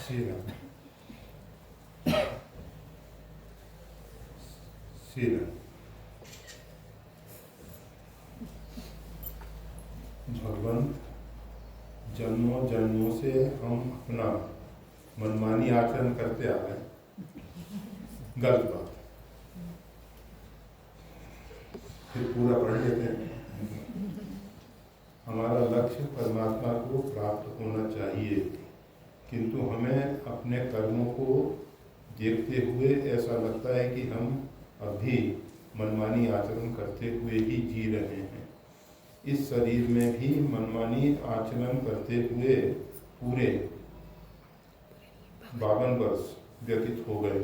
श्री राम। श्री राम। भगवंत, जन्मों जन्मों से हम अपना मनमानी आचरण करते आ रहे हैं, गलत बात। फिर पूरा पढ़ लेते हैं। हमारा लक्ष्य परमात्मा को प्राप्त होना चाहिए, किंतु हमें अपने कर्मों को देखते हुए ऐसा लगता है कि हम अभी मनमानी आचरण करते हुए ही जी रहे हैं। इस शरीर में भी मनमानी आचरण करते हुए पूरे 52 वर्ष व्यतीत हो गए।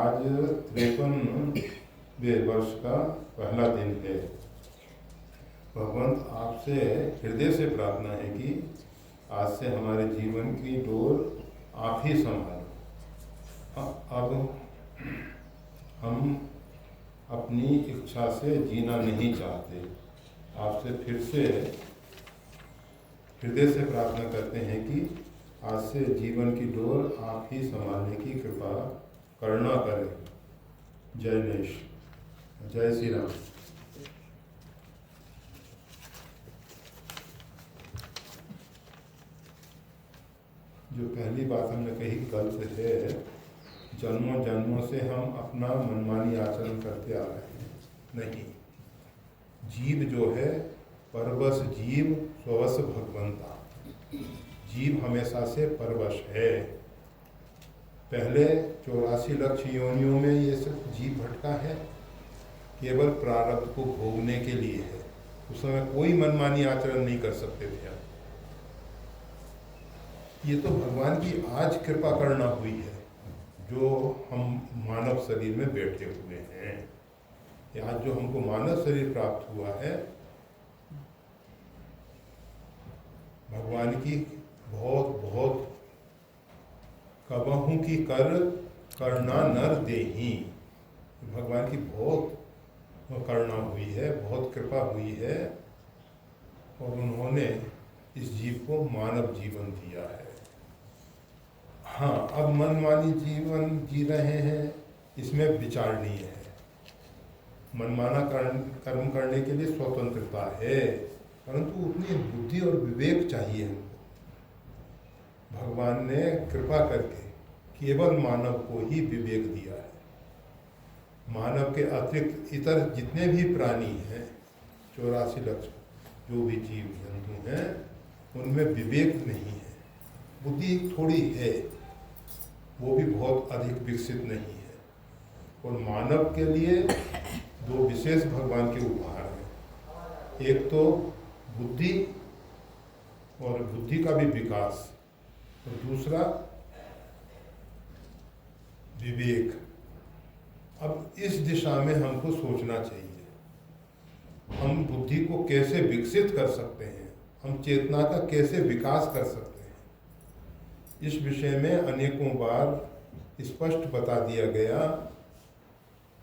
आज 53वें वर्ष का पहला दिन है। भगवंत, आपसे हृदय से प्रार्थना है कि आज से हमारे जीवन की डोर आप ही संभालो। अब हम अपनी इच्छा से जीना नहीं चाहते। आपसे फिर से हृदय से प्रार्थना करते हैं कि आज से जीवन की डोर आप ही संभालने की कृपा करना करें। जय गणेश। जय श्री राम। जो पहली बात हमने कही गलत है। जन्मों जन्मों से हम अपना मनमानी आचरण करते आ रहे हैं। नहीं, जीव जो है परवश जीव स्ववश भगवंता। जीव हमेशा से परवश है। पहले 84 लाख योनियों में ये सब जीव भटका है, केवल प्रारब्ध को भोगने के लिए है। उस समय कोई मनमानी आचरण नहीं कर सकते थे। ये तो भगवान की आज कृपा करना हुई है जो हम मानव शरीर में बैठे हुए हैं। आज जो हमको मानव शरीर प्राप्त हुआ है, भगवान की बहुत बहुत कबहू की कर करना नर देही। भगवान की बहुत करुणा हुई है, बहुत कृपा हुई है और उन्होंने इस जीव को मानव जीवन दिया है। हाँ, अब मनमानी जीवन जी रहे हैं, इसमें विचारणीय है। मनमाना कर्म करने के लिए स्वतंत्रता है, परंतु उतनी बुद्धि और विवेक चाहिए हमको। भगवान ने कृपा करके केवल मानव को ही विवेक दिया है। मानव के अतिरिक्त इतर जितने भी प्राणी हैं, 84 लाख जो भी जीव जंतु हैं, उनमें विवेक नहीं है। बुद्धि थोड़ी है, वो भी बहुत अधिक विकसित नहीं है। और मानव के लिए दो विशेष भगवान के उपहार हैं। एक तो बुद्धि और बुद्धि का भी विकास, और दूसरा विवेक। अब इस दिशा में हमको सोचना चाहिए। हम बुद्धि को कैसे विकसित कर सकते हैं, हम चेतना का कैसे विकास कर सकते हैं। इस विषय में अनेकों बार स्पष्ट बता दिया गया।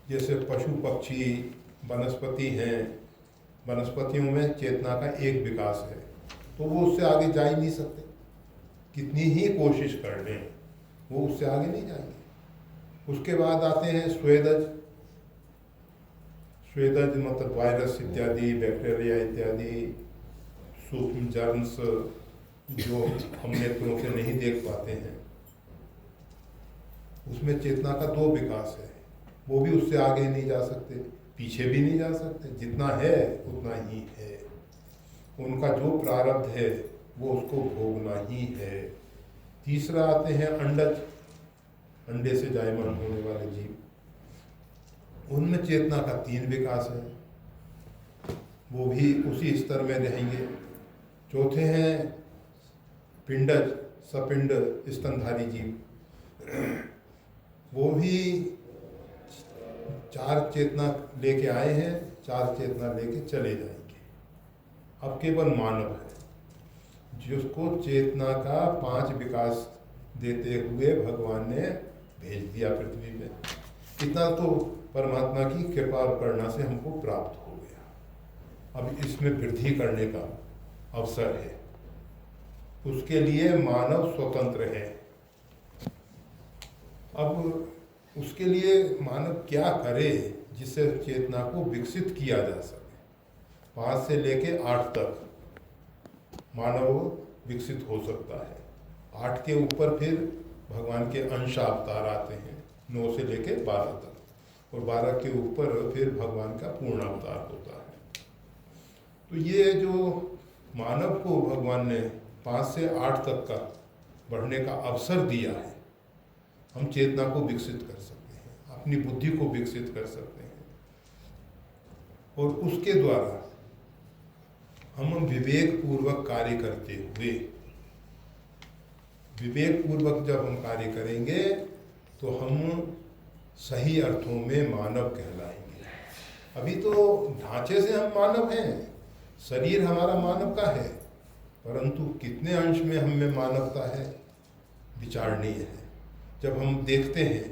जैसे पशु पक्षी वनस्पति हैं, वनस्पतियों में चेतना का एक विकास है, तो वो उससे आगे जा ही नहीं सकते। कितनी ही कोशिश कर लें, वो उससे आगे नहीं जाएंगे। उसके बाद आते हैं स्वेदज। स्वेदज मतलब वायरस इत्यादि, बैक्टीरिया इत्यादि, सूक्ष्म जर्म्स जो हम नेत्रों से नहीं देख पाते हैं। उसमें चेतना का दो विकास है, वो भी उससे आगे नहीं जा सकते, पीछे भी नहीं जा सकते। जितना है उतना ही है। उनका जो प्रारब्ध है वो उसको भोगना ही है। तीसरा आते हैं अंडज, अंडे से जायमान होने वाले जीव। उनमें चेतना का 3 विकास है, वो भी उसी स्तर में रहेंगे। चौथे हैं पिंडज, सपिंड स्तनधारी जीव। वो भी 4 चेतना लेके आए हैं, 4 चेतना लेके चले जाएंगे। अब केवल मानव है जिसको चेतना का 5 विकास देते हुए भगवान ने भेज दिया पृथ्वी में। इतना तो परमात्मा की कृपा और करुणा से हमको प्राप्त हो गया। अब इसमें वृद्धि करने का अवसर है। उसके लिए मानव स्वतंत्र है। अब उसके लिए मानव क्या करे जिससे चेतना को विकसित किया जा सके। 5 से लेके 8 तक मानव विकसित हो सकता है। 8 के ऊपर फिर भगवान के अंश अवतार आते हैं, 9 से लेके 12 तक, और 12 के ऊपर फिर भगवान का पूर्ण अवतार होता है। तो ये जो मानव को भगवान ने 5 से 8 तक का बढ़ने का अवसर दिया है, हम चेतना को विकसित कर सकते हैं, अपनी बुद्धि को विकसित कर सकते हैं, और उसके द्वारा हम विवेक पूर्वक कार्य करते हुए, विवेक पूर्वक जब हम कार्य करेंगे तो हम सही अर्थों में मानव कहलाएंगे। अभी तो ढांचे से हम मानव हैं, शरीर हमारा मानव का है, परंतु कितने अंश में हम में मानवता है विचारणीय है। जब हम देखते हैं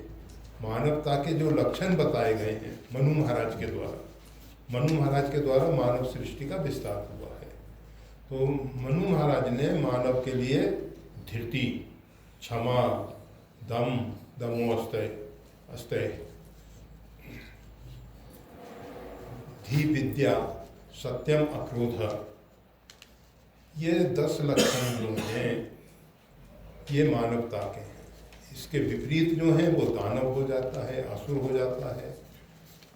मानवता के जो लक्षण बताए गए हैं मनु महाराज के द्वारा, मनु महाराज के द्वारा मानव सृष्टि का विस्तार हुआ है। तो मनु महाराज ने मानव के लिए धृति, क्षमा, दम, दमोस्तय, अस्तय, धी विद्या, सत्यम, अक्रोध, ये 10 लक्षण जो हैं ये मानवता के हैं। इसके विपरीत जो हैं वो दानव हो जाता है, असुर हो जाता है।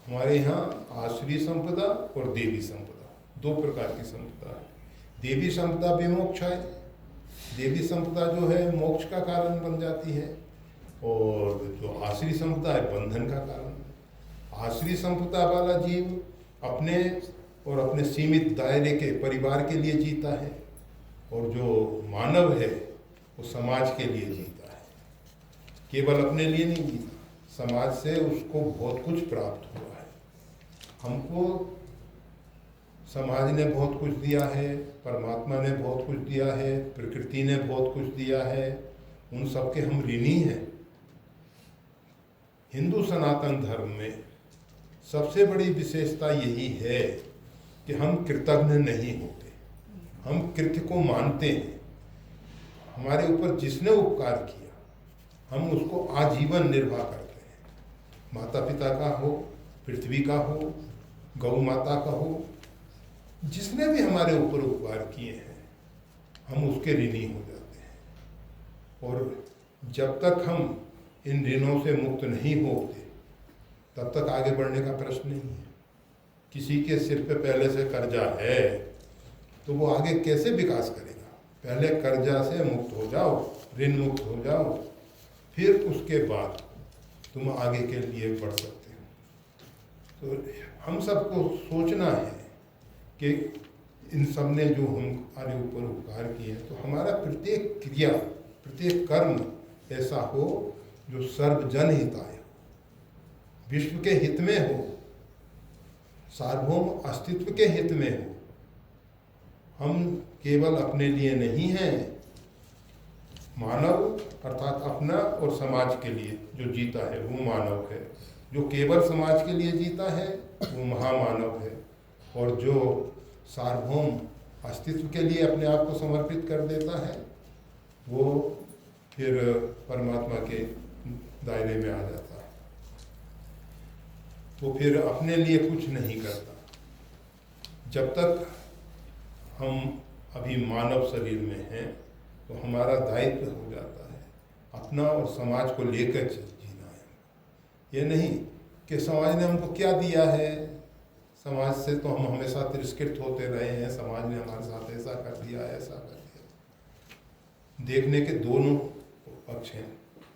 हमारे यहाँ आसुरी संपदा और देवी संपदा, 2 प्रकार की संपदा है। देवी संपदा विमोक्ष है, देवी संपदा जो है मोक्ष का कारण बन जाती है, और जो आसुरी संपदा है बंधन का कारण। आसुरी संपदा वाला जीव अपने और अपने सीमित दायरे के परिवार के लिए जीता है, और जो मानव है वो समाज के लिए जीता है। केवल अपने लिए नहीं जीता, समाज से उसको बहुत कुछ प्राप्त हुआ है। हमको समाज ने बहुत कुछ दिया है, परमात्मा ने बहुत कुछ दिया है, प्रकृति ने बहुत कुछ दिया है, उन सब के हम ऋणी हैं। हिंदू सनातन धर्म में सबसे बड़ी विशेषता यही है कि हम कृतज्ञ नहीं होते, हम कृत्य को मानते हैं। हमारे ऊपर जिसने उपकार किया हम उसको आजीवन निर्वाह करते हैं। माता पिता का हो, पृथ्वी का हो, गौ माता का हो, जिसने भी हमारे ऊपर उपकार किए हैं हम उसके ऋणी हो जाते हैं। और जब तक हम इन ऋणों से मुक्त नहीं होते तब तक आगे बढ़ने का प्रश्न नहीं है। किसी के सिर पे पहले से कर्जा है तो वो आगे कैसे विकास करेगा? पहले कर्जा से मुक्त हो जाओ, ऋण मुक्त हो जाओ, फिर उसके बाद तुम आगे के लिए बढ़ सकते हो। तो हम सबको सोचना है कि इन सब ने जो हमारे ऊपर उपकार किए हैं, तो हमारा प्रत्येक क्रिया, प्रत्येक कर्म ऐसा हो जो सर्वजन हिताय हो, विश्व के हित में हो, सार्वभौम अस्तित्व के हित में हो। हम केवल अपने लिए नहीं हैं, मानव अर्थात अपना और समाज के लिए जो जीता है वो मानव है। जो केवल समाज के लिए जीता है वो महामानव है, और जो सार्वभौम अस्तित्व के लिए अपने आप को समर्पित कर देता है वो फिर परमात्मा के दायरे में आ जाता है। वो फिर अपने लिए कुछ नहीं करता। जब तक हम अभी मानव शरीर में हैं तो हमारा दायित्व हो जाता है अपना और समाज को लेकर जीना है। ये नहीं कि समाज ने हमको क्या दिया है, समाज से तो हम हमेशा तिरस्कृत होते रहे हैं, समाज ने हमारे साथ ऐसा कर दिया, ऐसा कर दिया। देखने के दोनों पक्ष हैं,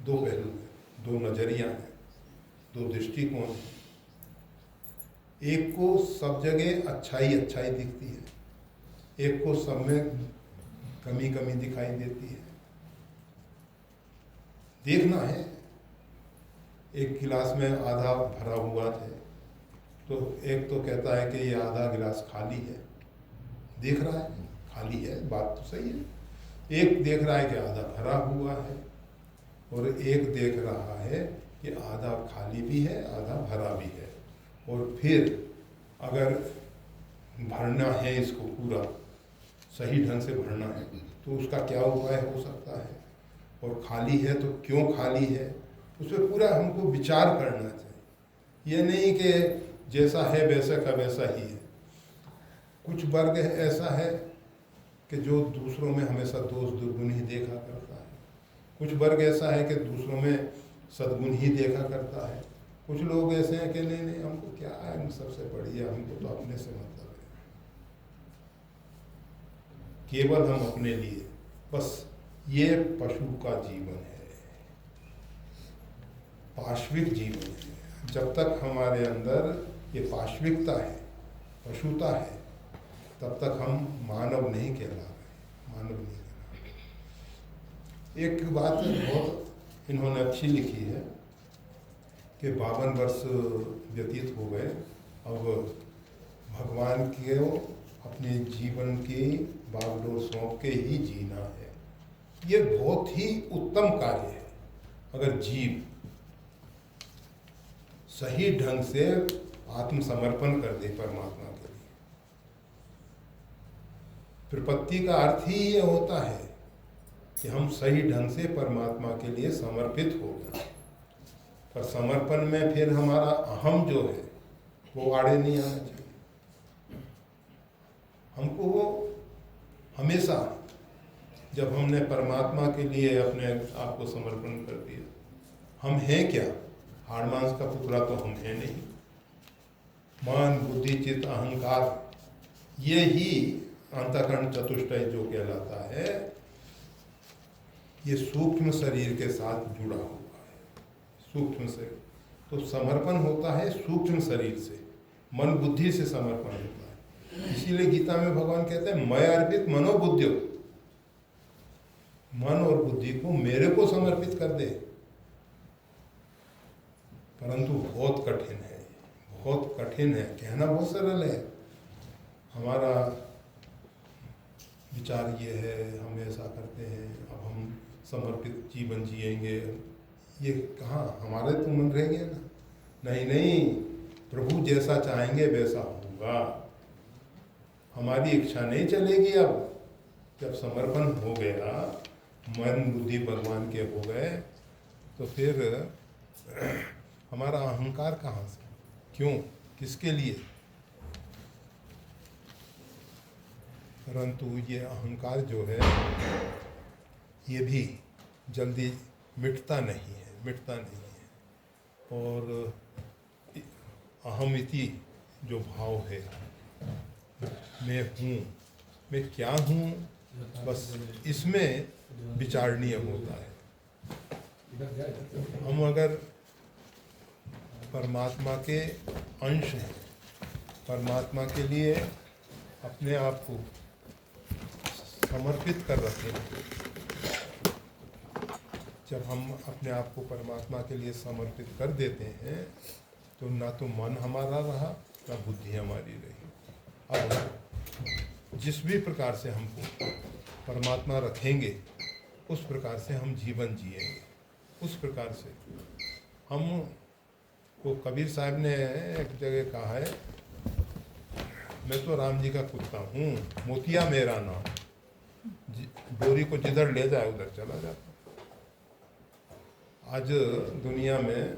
2 पहलू हैं, 2 नजरिया हैं, 2 दृष्टिकोण हैं। एक को सब जगह अच्छाई अच्छाई दिखती है, एक को सब में कमी कमी दिखाई देती है। देखना है, एक गिलास में आधा भरा हुआ है तो एक तो कहता है कि ये आधा गिलास खाली है, देख रहा है खाली है, बात तो सही है। एक देख रहा है कि आधा भरा हुआ है, और एक देख रहा है कि आधा खाली भी है, आधा भरा भी है। और फिर अगर भरना है इसको पूरा सही ढंग से भरना है तो उसका क्या उपाय हो सकता है, और खाली है तो क्यों खाली है, उस पर पूरा हमको विचार करना चाहिए। ये नहीं कि जैसा है वैसा का वैसा ही है। कुछ वर्ग ऐसा है कि जो दूसरों में हमेशा दोष दुर्गुण ही देखा करता है, कुछ वर्ग ऐसा है कि दूसरों में सद्गुण ही देखा करता है, कुछ लोग ऐसे हैं कि नहीं नहीं हमको क्या है, हम सबसे बढ़िया, हमको तो अपने से मतलब है, केवल हम अपने लिए बस। ये पशु का जीवन है, पाश्विक जीवन है। जब तक हमारे अंदर ये पाश्विकता है, पशुता है, तब तक हम मानव नहीं कहला रहे, मानव नहीं कहला रहे। एक बात बहुत इन्होंने अच्छी लिखी है कि 52 वर्ष व्यतीत हो गए, अब भगवान को अपने जीवन की बागडोर सौंप के ही जीना है। ये बहुत ही उत्तम कार्य है। अगर जीव सही ढंग से आत्मसमर्पण कर दे परमात्मा के लिए, प्रपत्ति का अर्थ ही ये होता है कि हम सही ढंग से परमात्मा के लिए समर्पित हो गए। पर समर्पण में फिर हमारा अहम जो है वो आड़े नहीं आना चाहिए। हमको वो हमेशा, जब हमने परमात्मा के लिए अपने आप को समर्पण कर दिया, हम हैं क्या? हाड़ मांस का पुतला तो हम हैं नहीं। मन बुद्धि चित्त अहंकार, ये ही अंतःकरण चतुष्टय जो कहलाता है, ये सूक्ष्म शरीर के साथ जुड़ा हुआ है। सूक्ष्म शरीर तो समर्पण होता है सूक्ष्म शरीर से, मन बुद्धि से समर्पण होता है। इसीलिए गीता में भगवान कहते हैं मैं अर्पित मनोबुद्धियो, मन और बुद्धि को मेरे को समर्पित कर दे। परंतु बहुत कठिन है, बहुत कठिन है। कहना बहुत सरल है, हमारा विचार ये है, हम ऐसा करते हैं, अब हम समर्पित जीवन जिएंगे। ये कहाँ हमारे तो मन रहेंगे ना? नहीं नहीं, प्रभु जैसा चाहेंगे वैसा होगा। हमारी इच्छा नहीं चलेगी। अब जब समर्पण हो गया, मन बुद्धि भगवान के हो गए, तो फिर हमारा अहंकार कहाँ से? क्यों? किसके लिए? परंतु ये अहंकार जो है ये भी जल्दी मिटता नहीं है, मिटता नहीं है। और अहमिति जो भाव है, मैं हूँ, मैं क्या हूँ, बस इसमें विचारणीय होता है। हम अगर परमात्मा के अंश हैं, परमात्मा के लिए अपने आप को समर्पित कर रखे हैं, जब हम अपने आप को परमात्मा के लिए समर्पित कर देते हैं, तो ना तो मन हमारा रहा, ना बुद्धि हमारी रही। अब जिस भी प्रकार से हमको परमात्मा रखेंगे, उस प्रकार से हम जीवन जिएंगे। उस प्रकार से हम को कबीर साहब ने एक जगह कहा है, मैं तो राम जी का कुत्ता हूँ, मोतिया मेरा नाम, डोरी को जिधर ले जाए उधर चला जाता। आज दुनिया में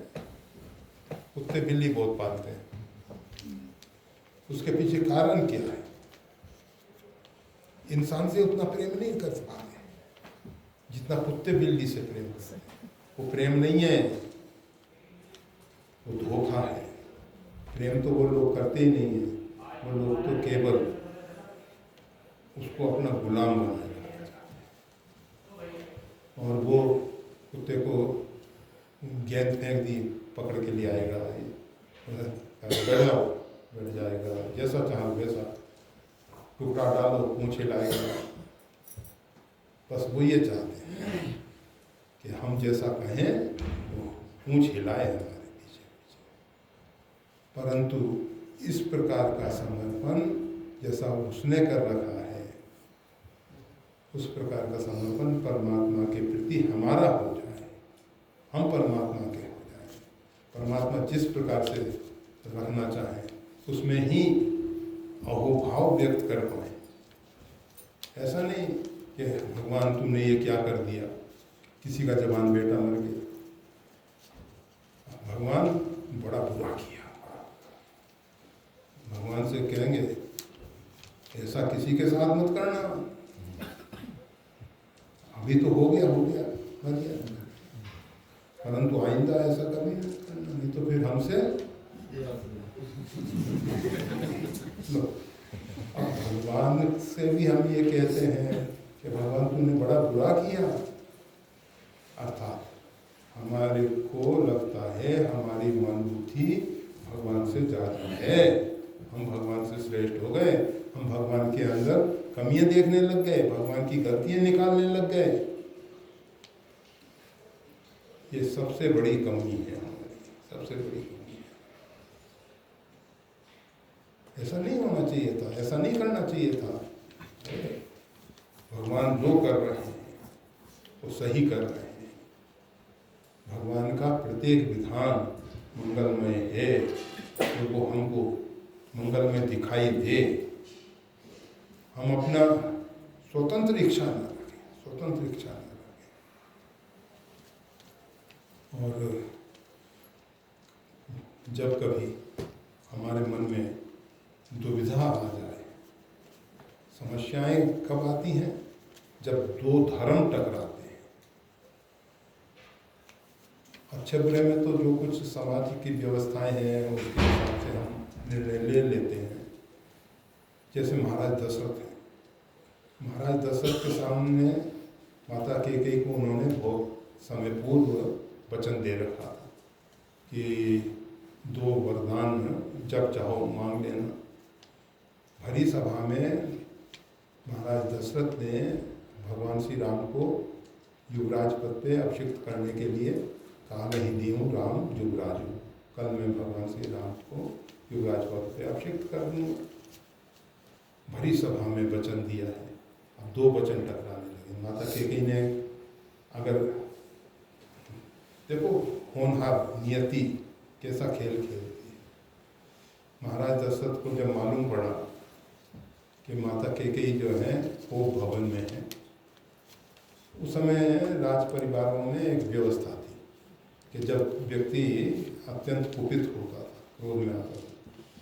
कुत्ते बिल्ली बहुत पालते हैं। उसके पीछे कारण क्या है? इंसान से उतना प्रेम नहीं कर पाते जितना कुत्ते बिल्ली से प्रेम करते हैं। वो प्रेम नहीं है, वो धोखा है। प्रेम तो वो लोग करते ही नहीं है, वो लोग तो केवल उसको अपना गुलाम बनाना चाहते हैं। और वो कुत्ते को गेंद फेंक दी, पकड़ के लिए आएगा, बैठ जाओ, बैठ जाएगा, जैसा चाहो वैसा, टुकड़ा डालो, पूंछ हिलाएगा। बस वो ये चाहते हैं कि हम जैसा कहें वो पूंछ हिलाए हमारे पीछे पीछे। परंतु इस प्रकार का समर्पण जैसा उसने कर रखा है, उस प्रकार का समर्पण परमात्मा के प्रति हमारा हो जाए, हम परमात्मा के हो जाए। परमात्मा जिस प्रकार से रहना चाहे उसमें ही अहोभाव व्यक्त कर पाए, ऐसा नहीं कि भगवान तुमने ये क्या कर दिया, किसी का जवान बेटा मर गया, भगवान बड़ा बुरा किया। भगवान से कहेंगे ऐसा किसी के साथ मत करना, अभी तो हो गया मर गया, परंतु आइंदा ऐसा कभी मत करना, नहीं तो फिर हमसे अब भगवान से भी हम ये कहते हैं कि भगवान तुमने बड़ा बुरा किया, अर्थात हमारे को लगता है हमारी मन बुद्धि भगवान से ज़्यादा है, हम भगवान से श्रेष्ठ हो गए, हम भगवान के अंदर कमियां देखने लग गए, भगवान की गलतियां निकालने लग गए। ये सबसे बड़ी कमी है हमारी, सबसे बड़ी कमी है। ऐसा नहीं होना चाहिए था, ऐसा नहीं करना चाहिए था। भगवान जो कर रहे हैं वो सही कर रहे हैं। भगवान का प्रत्येक विधान मंगलमय है, तो वो हमको मंगलमय दिखाई दे। हम अपना स्वतंत्र इच्छा न रखें, स्वतंत्र इच्छा न रखें। और जब कभी हमारे मन में दुविधा आ जाए, समस्याएं कब आती हैं? जब दो धर्म टकराते हैं। अच्छे बुरे में तो जो कुछ समाज की व्यवस्थाएं हैं उसके हिसाब से हम निर्णय ले लेते हैं। जैसे महाराज दशरथ हैं, महाराज दशरथ के सामने माता कैकेयी को उन्होंने बहुत समय पूर्व वचन दे रखा था कि 2 वरदान जब चाहो मांग लेना। भरी सभा में महाराज दशरथ ने भगवान श्री राम को युवराज पद पे अभिषिक्त करने के लिए कहा, नहीं दीहूँ राम युवराज हूँ, कल मैं भगवान श्री राम को युवराज पद पे अभिषिक्त कर दूँगा। भरी सभा में वचन दिया है, अब 2 वचन टकराने लगे। माता कैकेयी ने, अगर देखो होनहार नियति कैसा खेल खेलती है। महाराज दशरथ को जब मालूम पड़ा कि माता कैकेयी जो है वो भवन में है, उस समय राज परिवारों में एक व्यवस्था थी कि जब व्यक्ति अत्यंत कुपित होता था, क्रोध में आता था,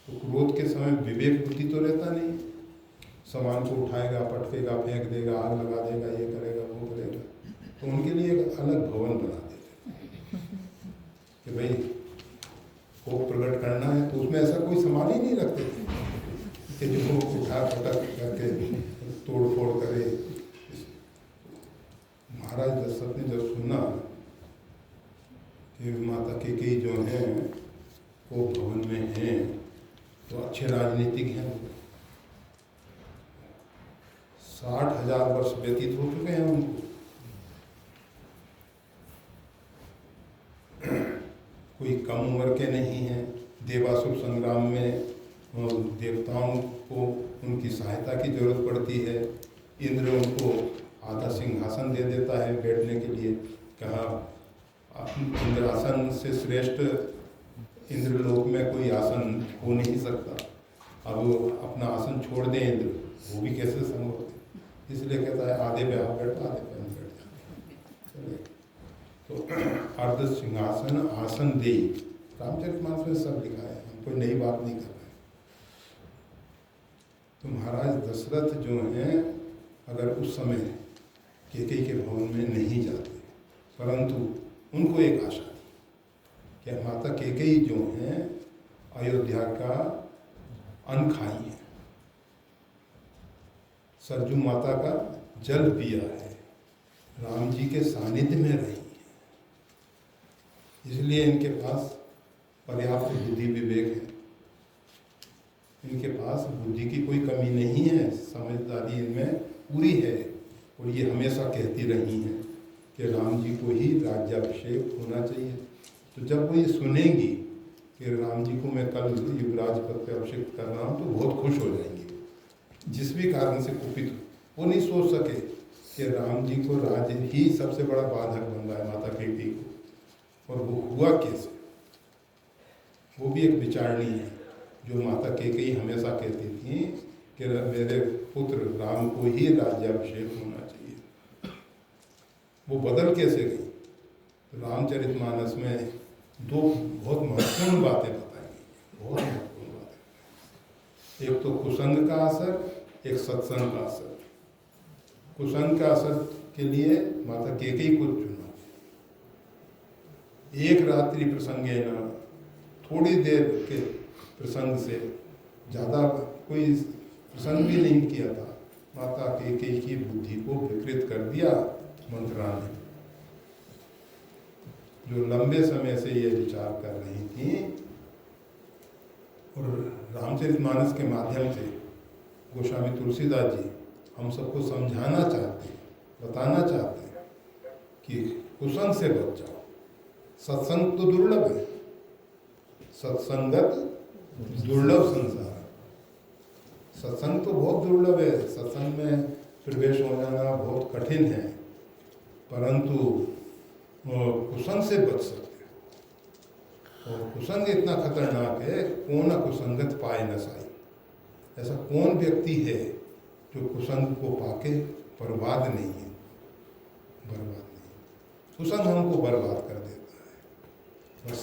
तो क्रोध के समय विवेक बुद्धि तो रहता नहीं, सामान को उठाएगा, पटकेगा, फेंक देगा, आग लगा देगा, ये करेगा, वो करेगा। तो उनके लिए एक अलग भवन बना देते कि भाई कोप प्रकट करना है, तो उसमें ऐसा कोई सामान ही नहीं रखते थे कि जो उठा पटक करके तोड़ फोड़ करे। महाराज दशरथ ने जब सुना कि माता कैकेयी जो है वो भवन में हैं, तो अच्छे राजनीतिक हैं, 60,000 वर्ष व्यतीत हो चुके हैं उनको, कोई कम उम्र के नहीं हैं। देवासुर संग्राम में देवताओं को उनकी सहायता की जरूरत पड़ती है, इंद्र उनको आधा सिंहासन दे देता है बैठने के लिए। कहा इंद्रासन से श्रेष्ठ इंद्रलोक में कोई आसन हो नहीं सकता, अब अपना आसन छोड़ दें इंद्र, वो भी कैसे संभव है। इसलिए कहता है आधे पे आप बैठो, आधे पे हम बैठ जाते। तो अर्ध सिंहासन आसन दे, रामचरितमानस में सब लिखा है, हम कोई नई बात नहीं कर रहे। तो महाराज दशरथ जो हैं, अगर उस समय कैकेयी के भवन में नहीं जाते, परंतु उनको एक आशा थी कि माता कैकेयी जो हैं अयोध्या का अन्न खाई है, सरजू माता का जल पिया है, राम जी के सानिध्य में रही है, इसलिए इनके पास पर्याप्त बुद्धि विवेक है, इनके पास बुद्धि की कोई कमी नहीं है, समझदारी इनमें पूरी है। और ये हमेशा कहती रही हैं कि राम जी को ही राज्याभिषेक होना चाहिए। तो जब वो ये सुनेंगी कि राम जी को मैं कल युवराज पद पर अभिषेक कर रहा हूँ, तो बहुत खुश हो जाएंगी। जिस भी कारण से कुपित हो, वो नहीं सोच सके कि राम जी को राज्य ही सबसे बड़ा बाधक बन रहा है माता कैकेयी को, और वो हुआ कैसे। वो भी एक विचारणी है जो माता कैकेयी हमेशा कहती थी कि मेरे पुत्र राम को ही राज्याभिषेक होना चाहिए। वो बदल कैसे गई? तो रामचरितमानस में दो बहुत महत्वपूर्ण बातें बताई गई, बहुत महत्वपूर्ण बातें। एक तो कुसंग का असर, एक सत्संग का असर। कुसंग का असर के लिए माता कैकेयी को चुना। एक रात्रि प्रसंगे न, थोड़ी देर के प्रसंग से ज़्यादा कोई प्रसंग भी नहीं किया था, माता कैकेयी की बुद्धि को विकृत कर दिया मंत्रा ने, जो लंबे समय से ये विचार कर रही थी। और रामचरितमानस के माध्यम से गोस्वामी तुलसीदास जी हम सबको समझाना चाहते हैं, बताना चाहते हैं कि कुसंग से बच जाओ। सत्संग तो दुर्लभ है, सत्संगत दुर्लभ संसार। सत्संग तो बहुत दुर्लभ है, सत्संग में प्रवेश हो जाना बहुत कठिन है, परंतु कुसंग से बच सकते हैं। और कुसंग इतना खतरनाक है, कौन कुसंगत पाए न साई। ऐसा कौन व्यक्ति है जो कुसंग को पाके बर्बाद नहीं है, बर्बाद नहीं। कुसंग हमको बर्बाद कर देता है, बस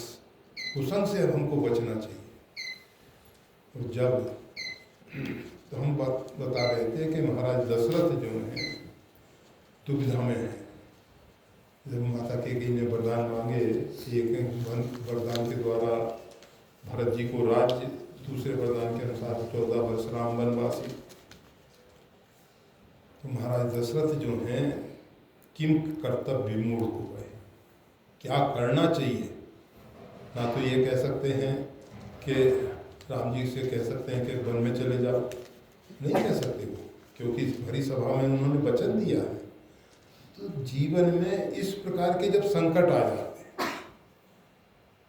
कुसंग से हमको बचना चाहिए। और जब तो हम बात बता रहे थे कि महाराज दशरथ जो हैं दुविधा में हैं। जब माता कैकेयी ने वरदान मांगे, एक वरदान के द्वारा भरत जी को राज्य, दूसरे वरदान के अनुसार 14 वर्ष राम वनवासी, तो महाराज दशरथ जो हैं किम कर्तव्य विमूढ़ हो गए, क्या करना चाहिए। ना तो ये कह सकते हैं कि राम जी से कह सकते हैं कि वन में चले जाओ, नहीं कह सकते वो, क्योंकि भरी सभा में उन्होंने वचन दिया है। तो जीवन में इस प्रकार के जब संकट आ जाते हैं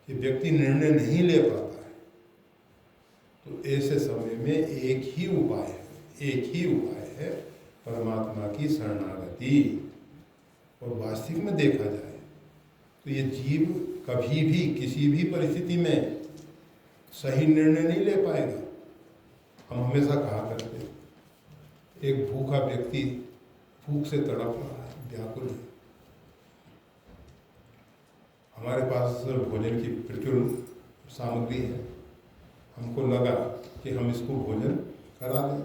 कि व्यक्ति निर्णय नहीं ले पाता है, तो ऐसे समय में एक ही उपाय है, एक ही उपाय है परमात्मा की शरणागति। और वास्तविक में देखा जाए तो ये जीव कभी भी किसी भी परिस्थिति में सही निर्णय नहीं ले पाएगा। हम हमेशा कहा करते हैं, एक भूखा व्यक्ति भूख से तड़प रहा है, व्याकुल है, हमारे पास भोजन की प्रचुर सामग्री है, हमको लगा कि हम इसको भोजन करा दें,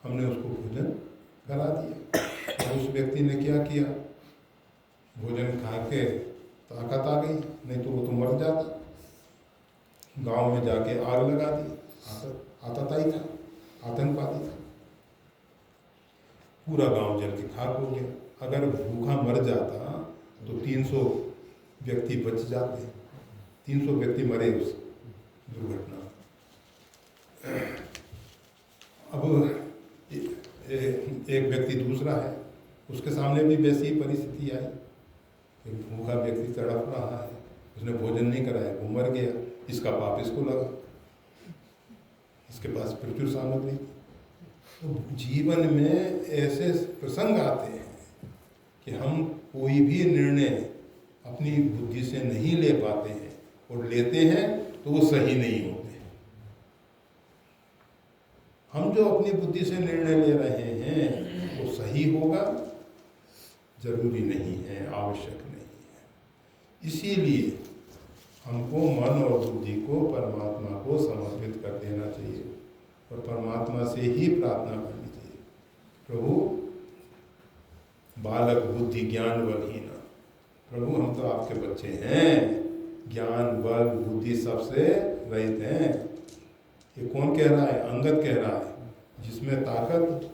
हमने उसको भोजन करा दिया। और उस व्यक्ति ने क्या किया, भोजन खा के ताकत आ गई, नहीं तो वो तो मर जाता। गांव में जाके आग लगा दी, आतताई था, आतंकवादी था, पूरा गांव जल के खाक हो गया। अगर भूखा मर जाता तो 300 व्यक्ति बच जाते, 300 व्यक्ति मरे उस दुर्घटना। अब एक व्यक्ति दूसरा है, उसके सामने भी वैसी परिस्थिति आई, एक भूखा व्यक्ति तड़प रहा है, उसने भोजन नहीं कराया, वो मर गया, इसका पाप इसको लगा, इसके पास प्रचुर सामग्री। तो जीवन में ऐसे प्रसंग आते हैं कि हम कोई भी निर्णय अपनी बुद्धि से नहीं ले पाते हैं, और लेते हैं तो वो सही नहीं होते। हम जो अपनी बुद्धि से निर्णय ले रहे हैं वो सही होगा जरूरी नहीं है, आवश्यक नहीं है। इसीलिए हमको मन और बुद्धि को परमात्मा को समर्पित कर देना चाहिए और परमात्मा से ही प्रार्थना करनी चाहिए। प्रभु बालक बुद्धि ज्ञान बलहीन, प्रभु हम तो आपके बच्चे हैं, ज्ञान बल बुद्धि सबसे रहित हैं। ये कौन कह रहा है? अंगद कह रहा है, जिसमें ताकत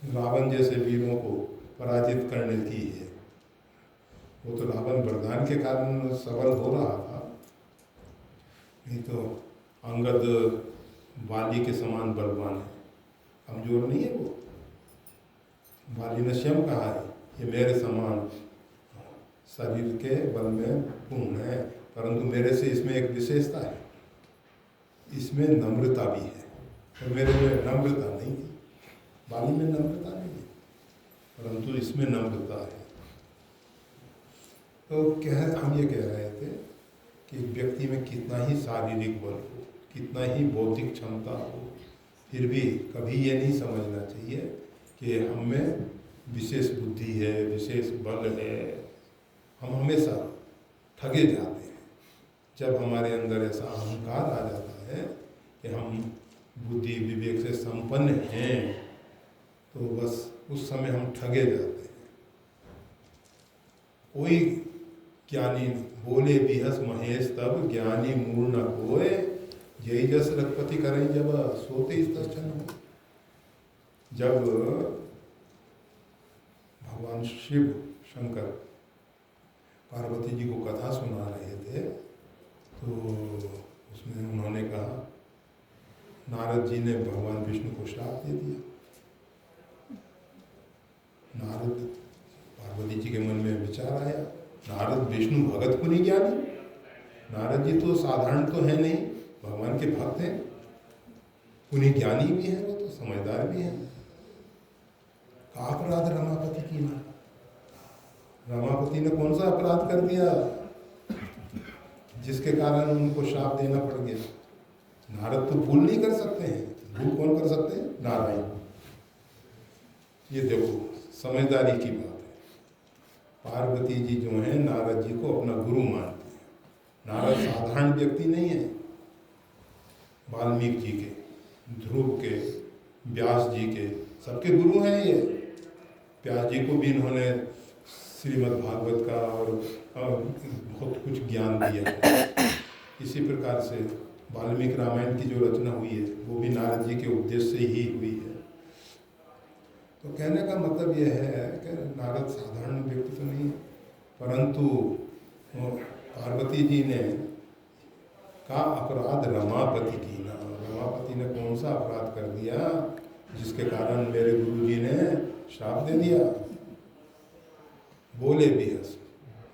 रावण जैसे वीरों को पराजित करने की है। वो तो रावण वरदान के कारण सबल हो रहा था, नहीं तो अंगद बाली के समान बलवान है, कमजोर नहीं है वो। बाली ने स्वयं कहा है, ये मेरे समान शरीर के बल में पूर्ण है, परंतु मेरे से इसमें एक विशेषता है, इसमें नम्रता भी है, और मेरे में नम्रता नहीं थी। बाली में नम्रता नहीं है, परंतु इसमें नम्रता है। तो हम ये कह रहे थे कि व्यक्ति में कितना ही शारीरिक बल हो, कितना ही बौद्धिक क्षमता हो, फिर भी कभी ये नहीं समझना चाहिए कि हम में विशेष बुद्धि है, विशेष बल है। हम हमेशा ठगे जाते हैं जब हमारे अंदर ऐसा अहंकार आ जाता है कि हम बुद्धि विवेक से संपन्न हैं, तो बस उस समय हम ठगे जाते हैं। कोई ज्ञानी बोले बिहस महेश तब, ज्ञानी मूल न कोय, जय जस रघुपति करें जब सोते इस दर्शन हो। जब भगवान शिव शंकर पार्वती जी को कथा सुना रहे थे, तो उसमें उन्होंने कहा, नारद जी ने भगवान विष्णु को श्राप दे दिया। नारद पार्वती जी के मन में विचार आया, नारद विष्णु भगत को नहीं ज्ञानी? नारद जी तो साधारण तो है नहीं, भगवान के भक्त हैं, उन्हें ज्ञानी भी हैं, वो तो समझदार भी हैं। का अपराध रमापति की ना? रमापति ने कौन सा अपराध कर दिया जिसके कारण उनको श्राप देना पड़ गया? नारद तो भूल नहीं कर सकते हैं, भूल कौन कर सकते हैं? नारायण। ये देखो समझदारी की बात है। पार्वती जी जो हैं नारद जी को अपना गुरु मानते हैं। नारद साधारण व्यक्ति नहीं है, वाल्मीकि जी के, ध्रुव के, व्यास जी के, सबके गुरु हैं ये। व्यास जी को भी इन्होंने श्रीमद् भागवत का और बहुत कुछ ज्ञान दिया है। इसी प्रकार से वाल्मीकि रामायण की जो रचना हुई है वो भी नारद जी के उपदेश से ही हुई है। तो कहने का मतलब यह है कि नारद साधारण व्यक्ति तो नहीं, परंतु पार्वती जी ने का अपराध रमापति की ना? रमापति ने कौन सा अपराध कर दिया जिसके कारण मेरे गुरु जी ने श्राप दे दिया? बोले भी हंस,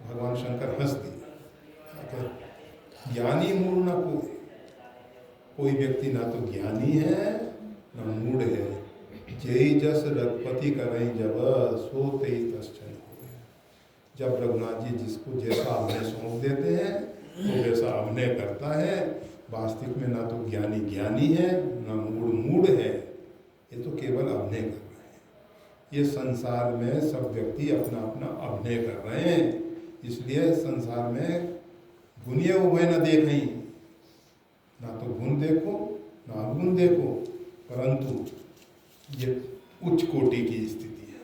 भगवान शंकर हंस दिया। ज्ञानी मूढ़ ना कोई व्यक्ति ना तो ज्ञानी है ना मूढ़ है। जय जस रघुपति करें जब, सो तेई तश्चन हो। जब रघुनाथ जी जिसको जैसा अभिनय सौंप देते हैं तो वैसा अभिनय करता है। वास्तविक में ना तो ज्ञानी ज्ञानी है ना मूढ़ मूढ़ है, ये तो केवल अभिनय कर रहे हैं। ये संसार में सब व्यक्ति अपना अपना अभिनय कर रहे हैं। इसलिए संसार में गुणीय उभय न देखें, ना तो गुण देखो ना अवगुण देखो, परंतु ये उच्च कोटि की स्थिति है।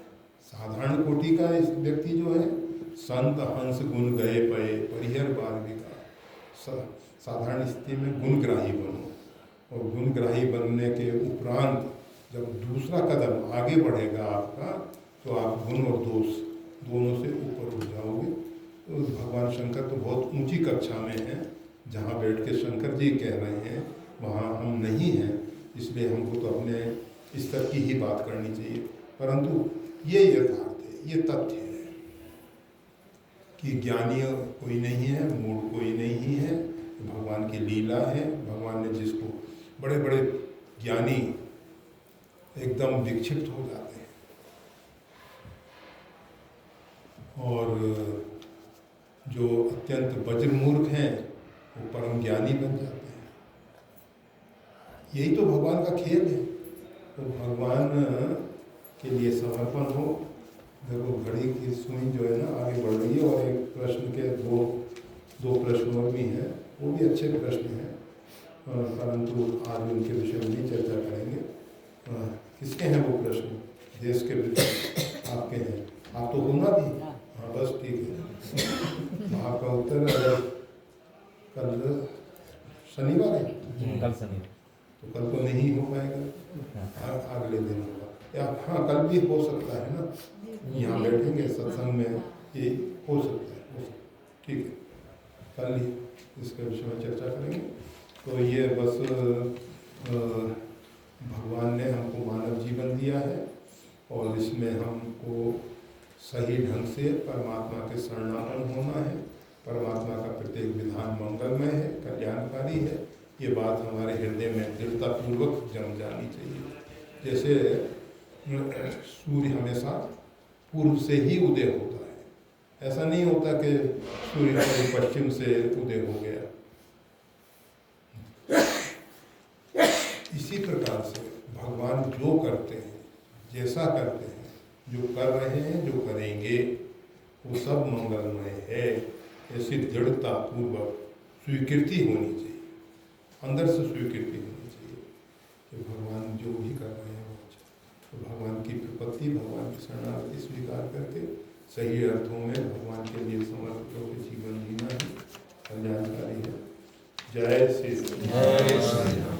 साधारण कोटि का इस व्यक्ति जो है, संत हंस गुण गए पए परिहर बारविका। साधारण स्थिति में गुणग्राही बनो, और गुणग्राही बनने के उपरांत जब दूसरा कदम आगे बढ़ेगा आपका, तो आप गुण और दोष दोनों से ऊपर उठ जाओगे। तो भगवान शंकर तो बहुत ऊंची कक्षा में हैं, जहाँ बैठ के शंकर जी कह रहे हैं वहाँ हम नहीं हैं, इसलिए हमको तो अपने स्तर की ही बात करनी चाहिए। परंतु ये यथार्थ है, ये तथ्य है कि ज्ञानी कोई नहीं है, मूढ़ कोई नहीं है, भगवान की लीला है। भगवान ने जिसको, बड़े बड़े ज्ञानी एकदम विक्षिप्त हो जाते हैं और जो अत्यंत वज्रमूर्ख हैं वो परम ज्ञानी बन जाते हैं। यही तो भगवान का खेल है। तो भगवान के लिए समर्पण हो। देखो घड़ी की सुई जो है ना आगे बढ़ रही है, और एक प्रश्न के दो प्रश्न और भी हैं, वो भी अच्छे प्रश्न हैं, परंतु आज उनके विषय में नहीं चर्चा करेंगे। किसके हैं वो प्रश्न? देश के विषय आपके हैं, आप तो होना भी। हाँ बस ठीक है। आपका उत्तर कल शनिवार है, कल शनिवार, तो कल तो नहीं हो पाएगा, अगले दिन होगा, या हाँ कल भी हो सकता है ना, यहाँ बैठेंगे सत्संग में, ये हो सकता है, ठीक है, कल ही इसके विषय में चर्चा करेंगे। तो ये बस भगवान ने हमको मानव जीवन दिया है, और इसमें हमको सही ढंग से परमात्मा के शरणापन्न होना है। परमात्मा का प्रत्येक विधान मंगलमय है, कल्याणकारी है। ये बात हमारे हृदय में दृढ़तापूर्वक जम जानी चाहिए। जैसे सूर्य हमेशा पूर्व से ही उदय होता है, ऐसा नहीं होता कि सूर्य पश्चिम से उदय हो गया। इसी प्रकार से जो करते हैं, जैसा करते हैं, जो कर रहे हैं, जो करेंगे, वो सब मंगलमय है, ऐसी दृढ़ता पूर्वक स्वीकृति होनी चाहिए, अंदर से स्वीकृति होनी चाहिए कि भगवान जो भी कर रहे हैं वो अच्छा। तो भगवान की प्रपत्ति, भगवान की शरणागति स्वीकार करके सही अर्थों में भगवान के लिए समर्पित होकर जीवन जीना ही कल्याणकारी है। जय श्री राम।